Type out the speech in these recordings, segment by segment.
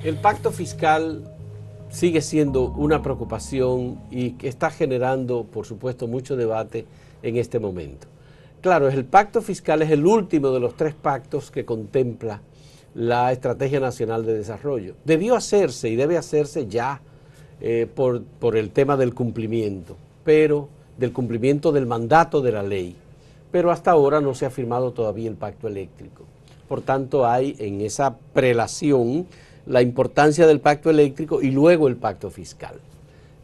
El pacto fiscal sigue siendo una preocupación y que está generando, por supuesto, mucho debate en este momento. Claro, el pacto fiscal es el último de los 3 pactos que contempla la Estrategia Nacional de Desarrollo. Debió hacerse y debe hacerse ya por el tema del cumplimiento, pero del cumplimiento del mandato de la ley. Pero hasta ahora no se ha firmado todavía el pacto eléctrico. Por tanto, hay en esa prelación la importancia del pacto eléctrico y luego el pacto fiscal.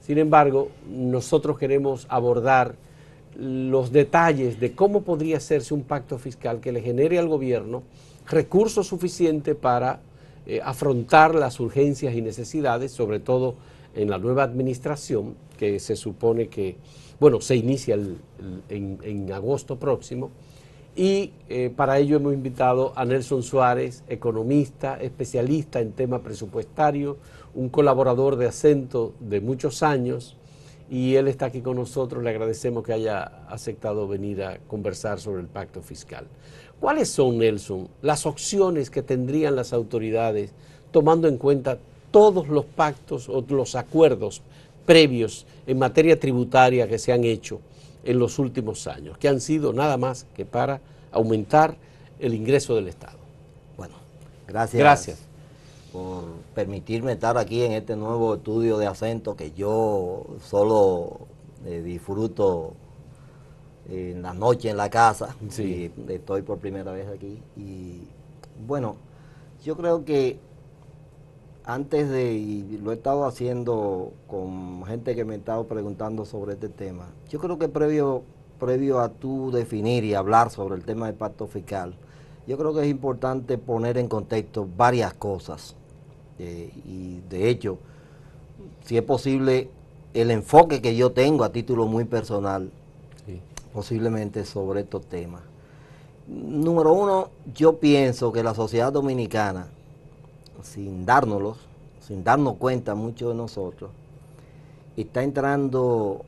Sin embargo, nosotros queremos abordar los detalles de cómo podría hacerse un pacto fiscal que le genere al gobierno recursos suficientes para afrontar las urgencias y necesidades, sobre todo en la nueva administración, que se supone que, bueno, se inicia en agosto próximo, y para ello hemos invitado a Nelson Suárez, economista, especialista en tema presupuestario, un colaborador de Acento de muchos años, y él está aquí con nosotros. Le agradecemos que haya aceptado venir a conversar sobre el pacto fiscal. ¿Cuáles son, Nelson, las opciones que tendrían las autoridades tomando en cuenta todos los pactos o los acuerdos previos en materia tributaria que se han hecho en los últimos años, que han sido nada más que para aumentar el ingreso del Estado? Bueno, gracias por permitirme estar aquí en este nuevo estudio de Acento, que yo solo disfruto en la noche en la casa. Sí. Y estoy por primera vez aquí. Y bueno, yo creo que antes de, y lo he estado haciendo con gente que me ha estado preguntando sobre este tema, yo creo que previo a tú definir y hablar sobre el tema del pacto fiscal, yo creo que es importante poner en contexto varias cosas. Y de hecho, si es posible, el enfoque que yo tengo a título muy personal, sí, posiblemente sobre estos temas. Número uno, yo pienso que la sociedad dominicana, sin darnos cuenta muchos de nosotros, está entrando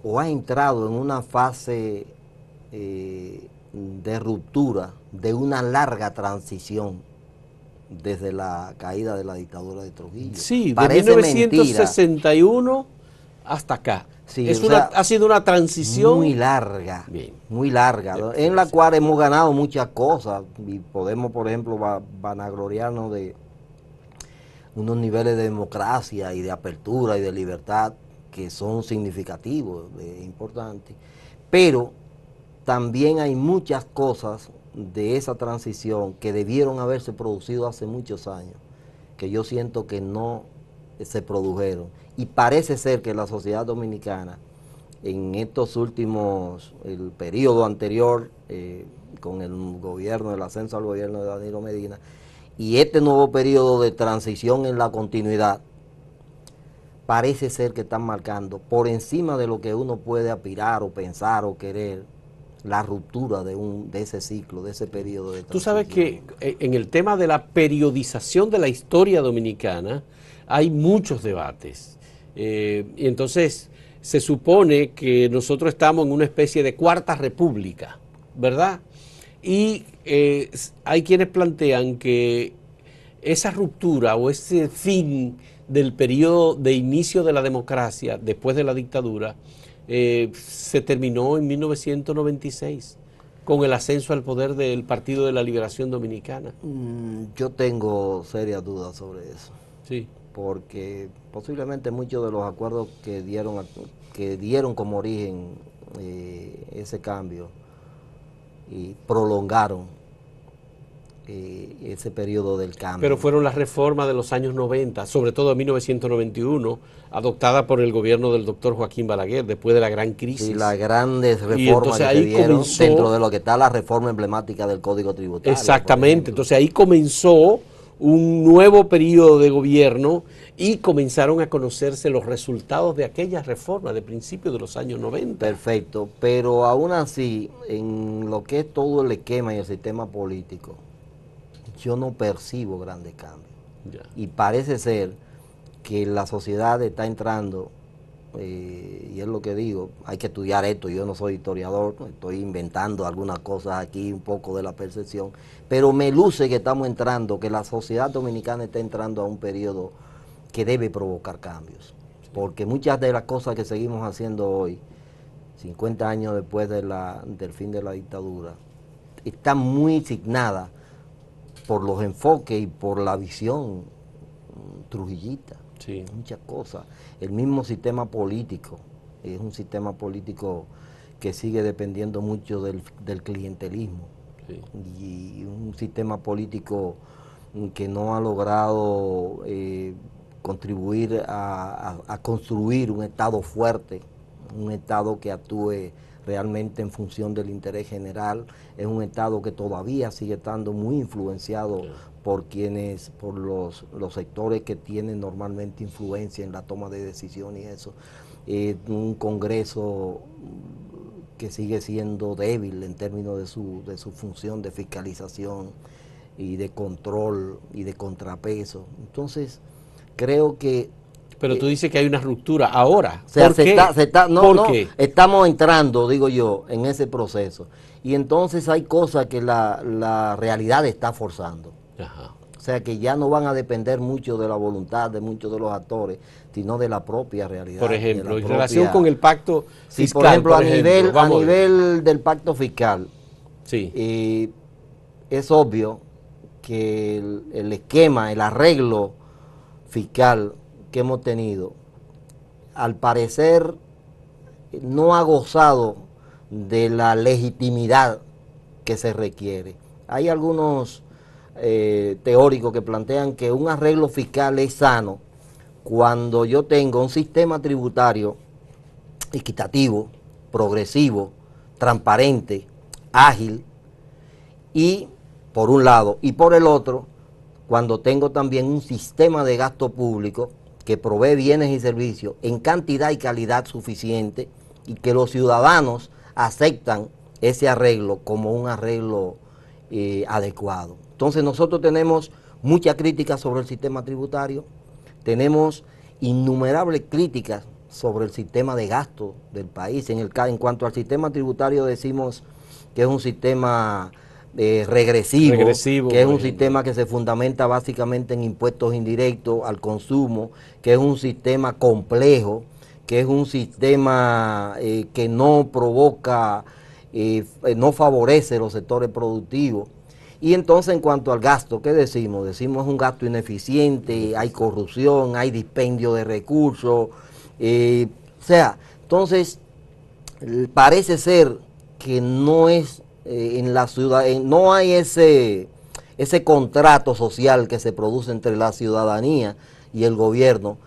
o ha entrado en una fase de ruptura, de una larga transición desde la caída de la dictadura de Trujillo. Sí, parece de 1961 mentira hasta acá. Sí, ha sido una transición muy larga, bien, muy larga, en la cual hemos ganado muchas cosas y podemos, por ejemplo, vanagloriarnos de unos niveles de democracia y de apertura y de libertad que son significativos, importantes, pero también hay muchas cosas de esa transición que debieron haberse producido hace muchos años, que yo siento que no se produjeron. Y parece ser que la sociedad dominicana, en estos últimos, el periodo anterior, con el gobierno, el ascenso al gobierno de Danilo Medina, y este nuevo periodo de transición en la continuidad, parece ser que están marcando por encima de lo que uno puede aspirar o pensar o querer, la ruptura de ese ciclo, de ese periodo de transición. Tú sabes que en el tema de la periodización de la historia dominicana hay muchos debates. Y entonces se supone que nosotros estamos en una especie de cuarta república, ¿verdad? Y hay quienes plantean que esa ruptura o ese fin del periodo de inicio de la democracia después de la dictadura se terminó en 1996 con el ascenso al poder del Partido de la Liberación Dominicana. Yo tengo serias dudas sobre eso. Sí. Porque posiblemente muchos de los acuerdos que dieron como origen ese cambio y prolongaron ese periodo del cambio. Pero fueron las reformas de los años 90, sobre todo en 1991, adoptada por el gobierno del doctor Joaquín Balaguer, después de la gran crisis. Sí, las grandes reformas que se dieron dentro de lo que está la reforma emblemática del Código Tributario. Exactamente, entonces ahí comenzó un nuevo periodo de gobierno y comenzaron a conocerse los resultados de aquellas reformas de principios de los años 90. Perfecto, pero aún así, en lo que es todo el esquema y el sistema político, yo no percibo grandes cambios. Ya. Y parece ser que la sociedad está entrando y es lo que digo, hay que estudiar esto, yo no soy historiador, estoy inventando algunas cosas aquí, un poco de la percepción, pero me luce que estamos entrando, que la sociedad dominicana está entrando a un periodo que debe provocar cambios, porque muchas de las cosas que seguimos haciendo hoy, 50 años después del fin de la dictadura, están muy signadas por los enfoques y por la visión trujillista. Sí. Muchas cosas. El mismo sistema político es un sistema político que sigue dependiendo mucho del clientelismo. Sí. Y un sistema político que no ha logrado contribuir a construir un Estado fuerte, un Estado que actúe realmente en función del interés general. Es un Estado que todavía sigue estando muy influenciado por los sectores que tienen normalmente influencia en la toma de decisiones y eso. Un Congreso que sigue siendo débil en términos de su función de fiscalización y de control y de contrapeso. Entonces, creo que... Pero tú dices que hay una ruptura ahora. O sea, estamos entrando, digo yo, en ese proceso. Y entonces hay cosas que la realidad está forzando. Ajá. O sea, que ya no van a depender mucho de la voluntad de muchos de los actores, sino de la propia realidad. Por ejemplo, en relación con el pacto fiscal. Sí, por ejemplo, a nivel del pacto fiscal, sí. Es obvio que el esquema, el arreglo fiscal que hemos tenido, al parecer no ha gozado de la legitimidad que se requiere. Hay algunos teóricos que plantean que un arreglo fiscal es sano cuando yo tengo un sistema tributario equitativo, progresivo, transparente, ágil, y por un lado, y por el otro, cuando tengo también un sistema de gasto público que provee bienes y servicios en cantidad y calidad suficiente y que los ciudadanos aceptan ese arreglo como un arreglo adecuado. Entonces nosotros tenemos mucha crítica sobre el sistema tributario, tenemos innumerables críticas sobre el sistema de gasto del país. En cuanto al sistema tributario decimos que es un sistema regresivo, que es un sistema que se fundamenta básicamente en impuestos indirectos al consumo, que es un sistema complejo, que es un sistema que no provoca, no favorece los sectores productivos. Y entonces en cuanto al gasto, ¿qué decimos? Decimos es un gasto ineficiente, hay corrupción, hay dispendio de recursos, o sea, entonces parece ser que no es en la ciudad, no hay ese contrato social que se produce entre la ciudadanía y el gobierno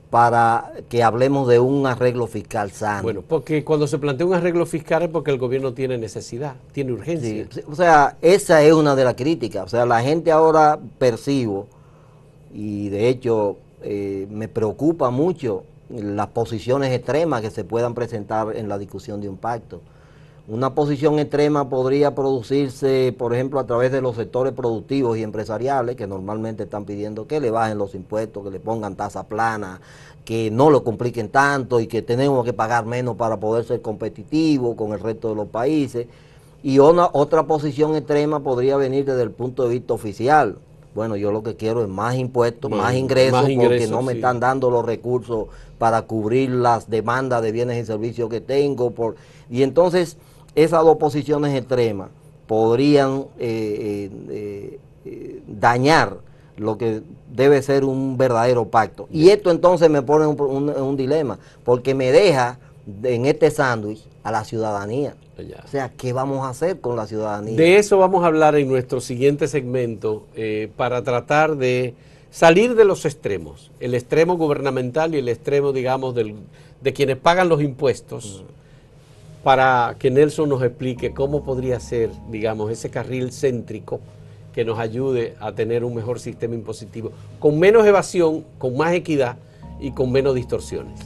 para que hablemos de un arreglo fiscal sano. Bueno, porque cuando se plantea un arreglo fiscal es porque el gobierno tiene necesidad, tiene urgencia. Sí, o sea, esa es una de las críticas. O sea, la gente ahora percibo, y de hecho me preocupa mucho las posiciones extremas que se puedan presentar en la discusión de un pacto. Una posición extrema podría producirse, por ejemplo, a través de los sectores productivos y empresariales que normalmente están pidiendo que le bajen los impuestos, que le pongan tasa plana, que no lo compliquen tanto y que tenemos que pagar menos para poder ser competitivos con el resto de los países. Y otra posición extrema podría venir desde el punto de vista oficial. Bueno, yo lo que quiero es más impuestos, más ingresos, porque no me están dando los recursos para cubrir las demandas de bienes y servicios que tengo. Y entonces esas dos posiciones extremas podrían dañar lo que debe ser un verdadero pacto. Y esto entonces me pone un dilema, porque me deja en este sándwich a la ciudadanía. O sea, ¿qué vamos a hacer con la ciudadanía? De eso vamos a hablar en nuestro siguiente segmento para tratar de salir de los extremos, el extremo gubernamental y el extremo, digamos, de quienes pagan los impuestos, para que Nelson nos explique cómo podría ser, digamos, ese carril céntrico que nos ayude a tener un mejor sistema impositivo, con menos evasión, con más equidad y con menos distorsiones.